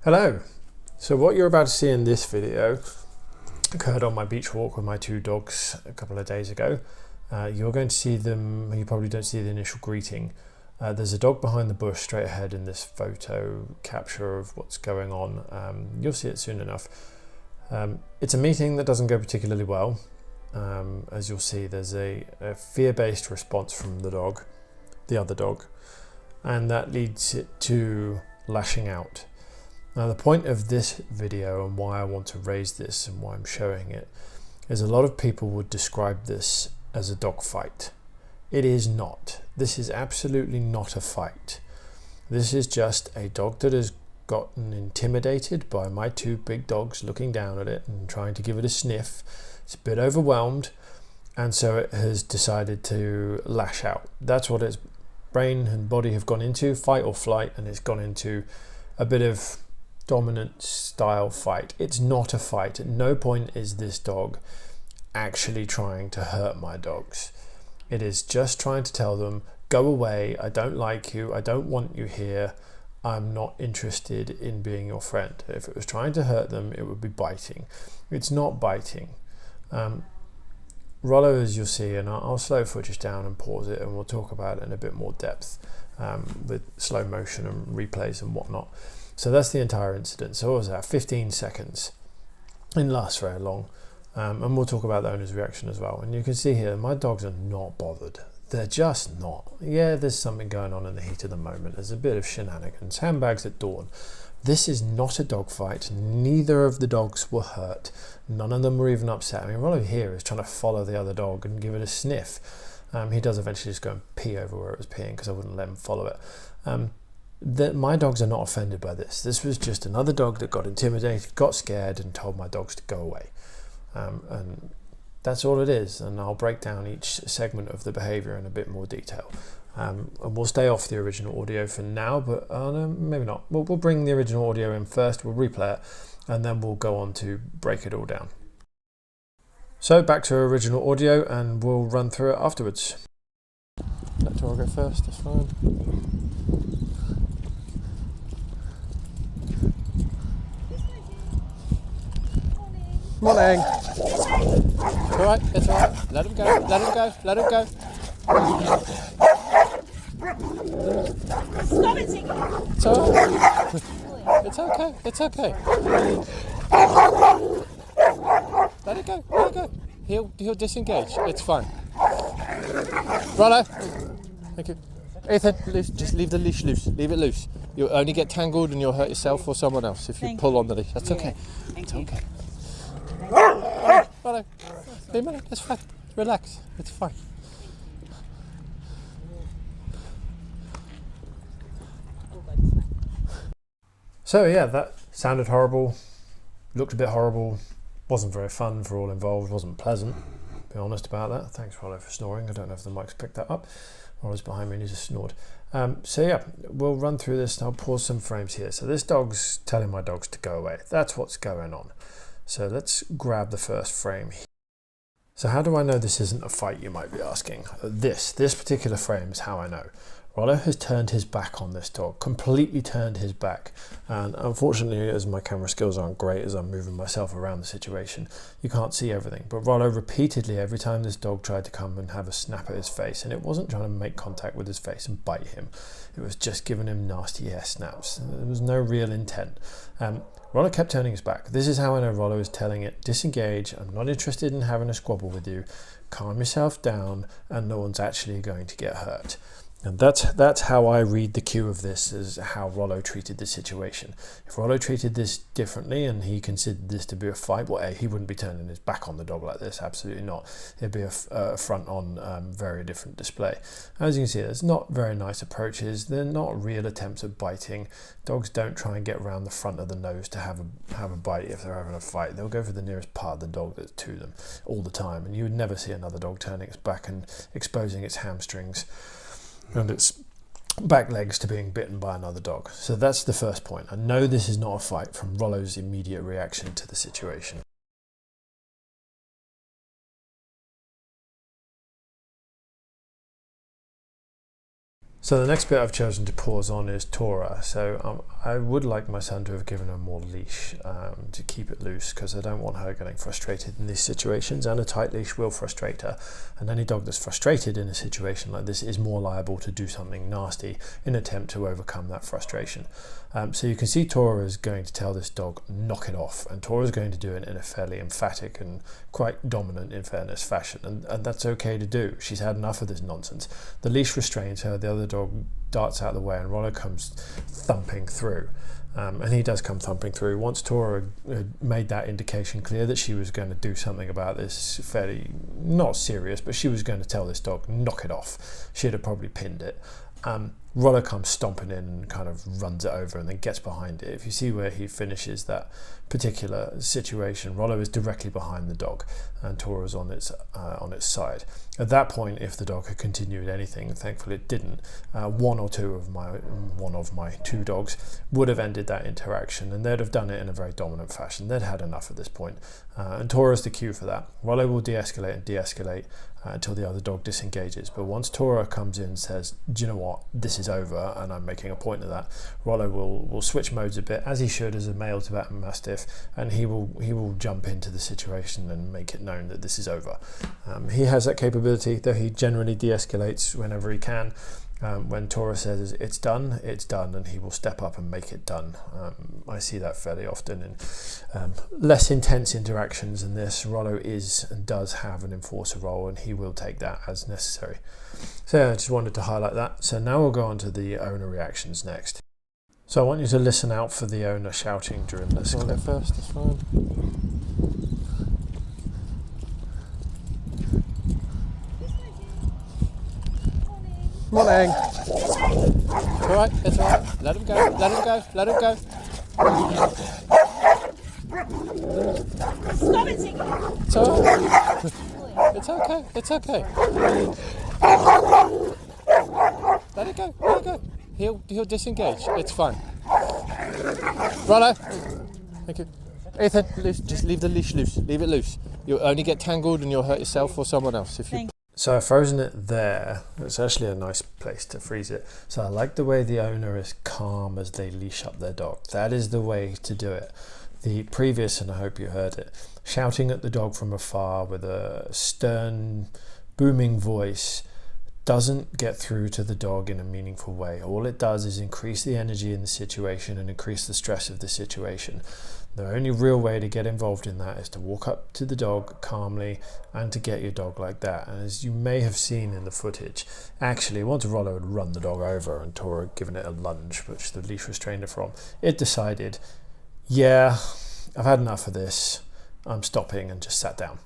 Hello. So what you're about to see in this video occurred on my beach walk with my two dogs a couple of days ago. You're going to see them, you probably don't see the initial greeting. There's a dog behind the bush straight ahead in this photo capture of what's going on. You'll see it soon enough. It's a meeting that doesn't go particularly well. As you'll see, there's a fear-based response from the other dog, and that leads it to lashing out. Now the point of this video and why I want to raise this and why I'm showing it is a lot of people would describe this as a dog fight. It is not. This is absolutely not a fight. This is just a dog that has gotten intimidated by my two big dogs looking down at it and trying to give it a sniff. It's a bit overwhelmed, and so it has decided to lash out. That's what its brain and body have gone into, fight or flight, and it's gone into a bit of dominant style fight. It's not a fight. At no point is this dog actually trying to hurt my dogs. It is just trying to tell them, go away, I don't like you, I don't want you here, I'm not interested in being your friend. If it was trying to hurt them, it would be biting. It's not biting. Rollo, as you'll see, and I'll slow footage down and pause it and we'll talk about it in a bit more depth with slow motion and replays and whatnot. So that's the entire incident. So what was that? 15 seconds. It didn't last very long. And we'll talk about the owner's reaction as well. And you can see here, my dogs are not bothered. They're just not. Yeah, there's something going on in the heat of the moment. There's a bit of shenanigans. Handbags at dawn. This is not a dog fight. Neither of the dogs were hurt. None of them were even upset. I mean, Rollo here is trying to follow the other dog and give it a sniff. He does eventually just go and pee over where it was peeing because I wouldn't let him follow it. My dogs are not offended by this. This was just another dog that got intimidated, got scared, and told my dogs to go away. And that's all it is. And I'll break down each segment of the behavior in a bit more detail. And we'll stay off the original audio for now, but no, maybe not. We'll bring the original audio in first, we'll replay it, and then we'll go on to break it all down. So back to original audio, and we'll run through it afterwards. Let Tora go first, that's fine. Morning. It's alright, it's alright. Let him go, let him go, let him go. Stop it, Ziggy. It's alright. It's okay, it's okay. Let it go, let it go. He'll disengage, it's fine. Rollo. Thank you. Ethan, just leave the leash loose. Leave it loose. You'll only get tangled and you'll hurt yourself or someone else if you pull on the leash. That's okay. It's okay. Rollo, be a minute, it's fine. Relax, it's fine. So yeah, that sounded horrible, looked a bit horrible, wasn't very fun for all involved, wasn't pleasant. Be honest about that. Thanks Rollo for snoring. I don't know if the mic's picked that up. Rollo's behind me and he just snored. So yeah, we'll run through this and I'll pause some frames here. So this dog's telling my dogs to go away. That's what's going on. So let's grab the first frame. So how do I know this isn't a fight, you might be asking? This particular frame is how I know. Rollo has turned his back on this dog, completely turned his back. And unfortunately, as my camera skills aren't great as I'm moving myself around the situation, you can't see everything. But Rollo repeatedly, every time this dog tried to come and have a snap at his face, and it wasn't trying to make contact with his face and bite him, it was just giving him nasty air snaps. There was no real intent. Rollo kept turning his back. This is how I know Rollo is telling it, disengage, I'm not interested in having a squabble with you, calm yourself down, and no one's actually going to get hurt. And that's how I read the cue of this, as how Rollo treated the situation. If Rollo treated this differently and he considered this to be a fight, well, he wouldn't be turning his back on the dog like this, absolutely not. It'd be a front on very different display. As you can see, there's not very nice approaches. They're not real attempts at biting. Dogs don't try and get around the front of the nose to have a bite if they're having a fight. They'll go for the nearest part of the dog that's to them all the time. And you would never see another dog turning its back and exposing its hamstrings and its back legs to being bitten by another dog. So that's the first point. I know this is not a fight from Rollo's immediate reaction to the situation. So the next bit I've chosen to pause on is Tora. So I would like my son to have given her more leash to keep it loose, because I don't want her getting frustrated in these situations, and a tight leash will frustrate her. And any dog that's frustrated in a situation like this is more liable to do something nasty in an attempt to overcome that frustration. So you can see Tora is going to tell this dog, knock it off, and Tora is going to do it in a fairly emphatic and quite dominant, in fairness, fashion, and that's okay to do. She's had enough of this nonsense. The leash restrains her, the other dog darts out of the way, and Rollo comes thumping through. And he does come thumping through. Once Tora made that indication clear that she was going to do something about this, fairly, not serious, but she was going to tell this dog, knock it off, she'd have probably pinned it. Rollo comes stomping in and kind of runs it over and then gets behind it. If you see where he finishes that particular situation, Rollo is directly behind the dog and Tora's on its side. At that point, if the dog had continued anything, thankfully it didn't, one of my two dogs would have ended that interaction, and they'd have done it in a very dominant fashion. They'd had enough at this point, and Tora's the cue for that. Rollo will de-escalate and de-escalate until the other dog disengages. But once Tora comes in and says, do you know what, this is over, and I'm making a point of that, Rollo will switch modes a bit, as he should as a male Tibetan Mastiff, and he will jump into the situation and make it known that this is over. He has that capability, though he generally de-escalates whenever he can. When Tora says it's done, and he will step up and make it done. I see that fairly often in less intense interactions than this. Rollo is and does have an enforcer role, and he will take that as necessary. So yeah, I just wanted to highlight that. So now we'll go on to the owner reactions next. So I want you to listen out for the owner shouting during this clip. First, that's fine. Morning. It's alright, it's alright. Let him go, let him go, let him go. Stop it, Ziggy. It's alright. It's okay, it's okay. Let it go, let it go. He'll disengage, it's fine. Rollo. Thank you. Ethan, loose. Just leave the leash loose. Leave it loose. You'll only get tangled and you'll hurt yourself or someone else if you... So I've frozen it there. It's actually a nice place to freeze it. So I like the way the owner is calm as they leash up their dog. That is the way to do it. The previous, and I hope you heard it, shouting at the dog from afar with a stern, booming voice doesn't get through to the dog in a meaningful way. All it does is increase the energy in the situation and increase the stress of the situation. The only real way to get involved in that is to walk up to the dog calmly and to get your dog like that. And as you may have seen in the footage, actually once Rollo had run the dog over and Tora had given it a lunge, which the leash restrained her from, it decided, yeah, I've had enough of this, I'm stopping, and just sat down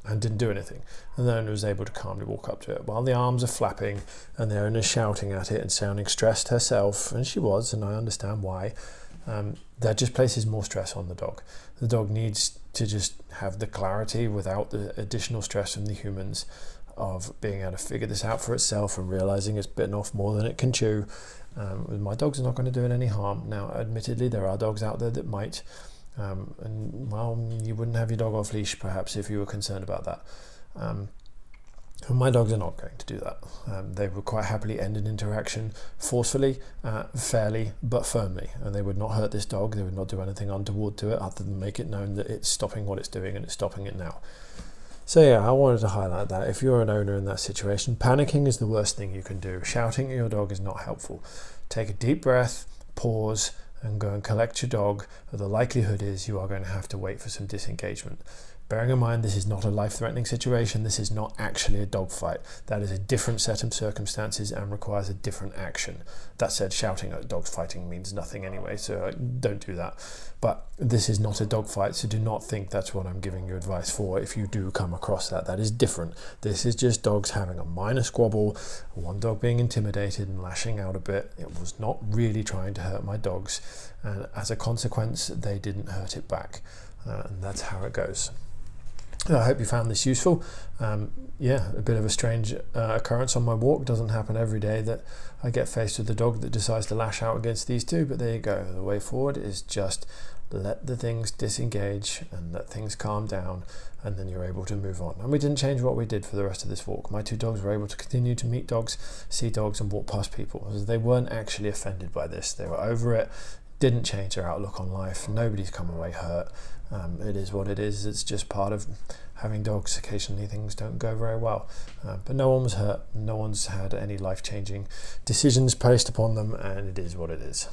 and didn't do anything. And the owner was able to calmly walk up to it while the arms are flapping and the owner's shouting at it and sounding stressed herself, and she was, and I understand why. That just places more stress on the dog. The dog needs to just have the clarity without the additional stress from the humans of being able to figure this out for itself and realizing it's bitten off more than it can chew. My dogs are not going to do it any harm. Now, admittedly, there are dogs out there that might, and well, you wouldn't have your dog off leash perhaps if you were concerned about that. My dogs are not going to do that. They would quite happily end an interaction forcefully, fairly, but firmly. And they would not hurt this dog. They would not do anything untoward to it other than make it known that it's stopping what it's doing and it's stopping it now. So yeah, I wanted to highlight that. If you're an owner in that situation, panicking is the worst thing you can do. Shouting at your dog is not helpful. Take a deep breath, pause, and go and collect your dog. The likelihood is you are going to have to wait for some disengagement. Bearing in mind, this is not a life-threatening situation. This is not actually a dog fight. That is a different set of circumstances and requires a different action. That said, shouting at dogs fighting means nothing anyway, so don't do that. But this is not a dog fight, so do not think that's what I'm giving you advice for if you do come across that. That is different. This is just dogs having a minor squabble, one dog being intimidated and lashing out a bit. It was not really trying to hurt my dogs, and as a consequence, they didn't hurt it back. And that's how it goes. I hope you found this useful. Yeah, a bit of a strange occurrence on my walk. Doesn't happen every day that I get faced with a dog that decides to lash out against these two, but there you go. The way forward is just let the things disengage and let things calm down, and then you're able to move on. And we didn't change what we did for the rest of this walk. My two dogs were able to continue to meet dogs, see dogs, and walk past people. They weren't actually offended by this. They were over it. Didn't change their outlook on life. Nobody's come away hurt. It is what it is. It's just part of having dogs. Occasionally things don't go very well, but no one was hurt. No one's had any life-changing decisions placed upon them, and it is what it is.